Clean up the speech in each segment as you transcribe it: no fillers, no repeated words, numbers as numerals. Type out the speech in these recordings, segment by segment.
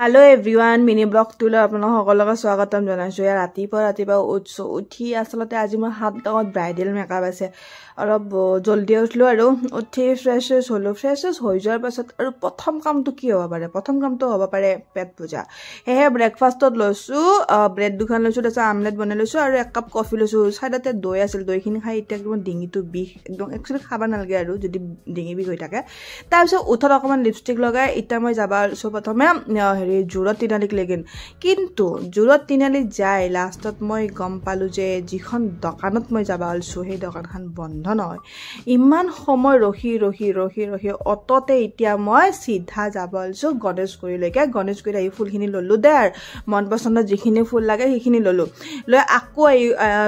Hello everyone, mini blog tool আপোনালোক সকলোকে স্বাগতম জনাইছো। ৰাতিপুৱা উঠি আসলতে আজি মই 7 টাত ব্ৰাইডেল মেকআপ আছে। অলপ জলদি উঠলো আৰু উঠি ফ্ৰেছ হৈ যোৱাৰ পাছত আৰু প্ৰথম কামটো কি হ'ব পাৰে? প্ৰথম কামটো হ'ব পাৰে পেট পূজা। হেহে ব্ৰেকফাষ্টত লৈছো ব্ৰেড দুখন লৈছো, তাৰপিছত আমলেট বনাই লৈছো আৰু এক কাপ কফি লৈছো। সাইডতে দৈ আছিল, দৈখিনি খাই এতিয়া একদম ডিঙিটো বিষ, একদম একচুৱেলি খাব নালাগে আৰু যদি ডিঙি বিষ হৈ থাকে। তাৰপিছত উঠত অকণমান লিপষ্টিক লগাই এতিয়া মই যাবা আছো প্ৰথমে জোৰত তিনালিক লেগিন। কিন্তু জোৰত তিনালিক যাই লাষ্টত মই গম পালো যে যিখন দোকানত মই যাবা আলছো সেই দোকানখন বন্ধ নহয়। ইমান সময় ৰখি অটতে এতিয়া মই চিধা যাব আলছো গণেশগুৰিলৈকে। গণেশগুৰিত আহি ফুলখিনি ললো দে আৰু মন পচন্দৰ যিখিনি ফুল লাগে সেইখিনি ললো। লৈ আকৌ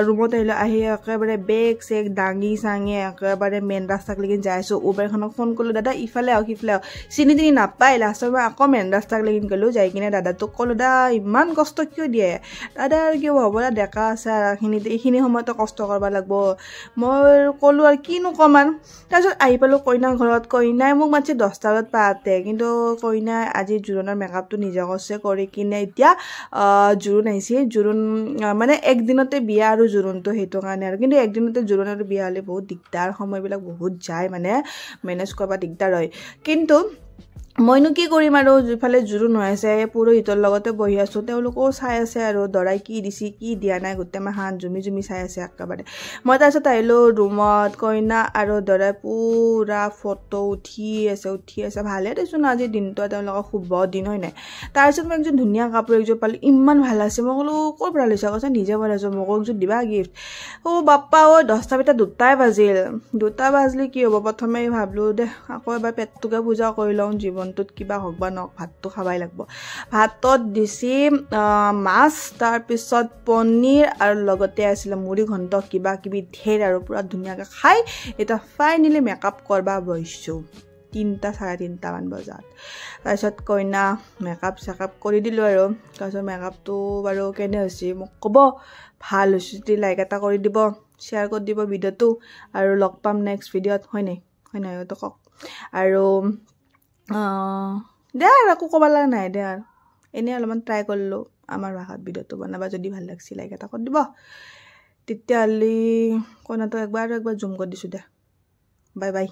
ৰুমত আহিলো, আহি একেবাৰে বেগ চেগ দাঙি চাঙি একেবাৰে মেইন ৰাস্তাক লেগি যাই আছো। উবেৰখনক ফোন কৰিলো, দাদা ইফালে আহক সিফালে আহক। চিনি তিনি নাপাই লাষ্টত মই আকৌ মেইন ৰাস্তাক লেগিন গলো। যাই কিনে দাদাটোক ক'লো, দা ইমান কষ্ট কিয় দিয়ে? দাদা আৰু কিয় হ'ব, দা ডেকা আছে এইখিনি সময়তো কষ্ট কৰিব লাগিব। মই ক'লো আৰু কিনো ক'ম আৰু। তাৰপিছত আহি পালো কইনাৰ ঘৰত। কইনাই মোক মাতি 10টা বজাত পাতে, কিন্তু কইনাই আজি জোৰোণৰ মেকআপটো নিজে কৰিছে। কৰি কিনে এতিয়া জোৰোণ আহিছে। জোৰোণ মানে একদিনতে বিয়া আৰু জোৰোণটো, সেইটো কাৰণে আৰু। কিন্তু একদিনতে জোৰোণ আৰু বিয়া হ'লে বহুত দিগদাৰ, সময়বিলাক বহুত যায়, মানে মেনেজ কৰিব দিগদাৰ হয়। কিন্তু মইনো কি কৰিম আৰু, যিফালে জোৰোণ হৈ আছে পুৰোহিতৰ লগতে বহি আছো, তেওঁলোকেও চাই আছে আৰু দৰাই কি দিছি কি দিয়া নাই গোটেই মাহান জুমি চাই আছে একেবাৰে। মই তাৰপিছত আহিলো ৰুমত। কইনা আৰু দৰাই পুৰা ফটো উঠি আছে। ভালে দেচোন আজিৰ দিনটো তেওঁলোকৰ শুভ দিন, হয় নাই? তাৰপিছত মই একযোৰ ধুনীয়া কাপোৰ একযোৰ পালো, ইমান ভাল আছে। মই ক'লো ক'ৰ পৰা লৈছা? কৈছে নিজে বনাইছো, মোকো একযোৰ দিবা গিফ্ট। বাপ্পা 10টা ভিতৰত 2টাই বাজিল। 2টা বাজলি কি হ'ব? প্ৰথমে ভাবলো দে আকৌ এবাৰ পেটটোকে পূজা কৰি লওঁ, জীৱনটোত কিবা হওক বা নহওক ভাতটো খাবাই লাগিব। ভাতত দিছি মাছ, তাৰপিছত পনীৰ আৰু লগতে আছিলে মুড়ি ঘণ্ট, কিবা কিবি ঢেৰ আৰু পুৰা ধুনীয়াকৈ খাই এতিয়া ফাইনেলি মেকআপ কৰবা বহিছোঁ 3টা 3:30 মান বজাত। তাৰপিছত কইনা মেকআপ চেকআপ কৰি দিলোঁ আৰু। তাৰপিছত মেকআপটো বাৰু কেনে হৈছে মোক ক'ব, ভাল হৈছে যদি লাইক এটা কৰি দিব, শ্বেয়াৰ কৰি দিব ভিডিঅ'টো, আৰু লগ পাম নেক্সট ভিডিঅ'ত, হয় নাই তো কওক। আৰু দে আৰু একো ক'ব লগা নাই দে আৰু, এনেই অলপমান ট্ৰাই কৰিলোঁ আমাৰ ভাষাত ভিডিঅ'টো বনাবা। যদি ভাল লাগছি লাইক এটা কৰি দিব। তেতিয়াহ'লে কইনাটো একবাৰ জুম কৰি দিছোঁ দে। Bye bye.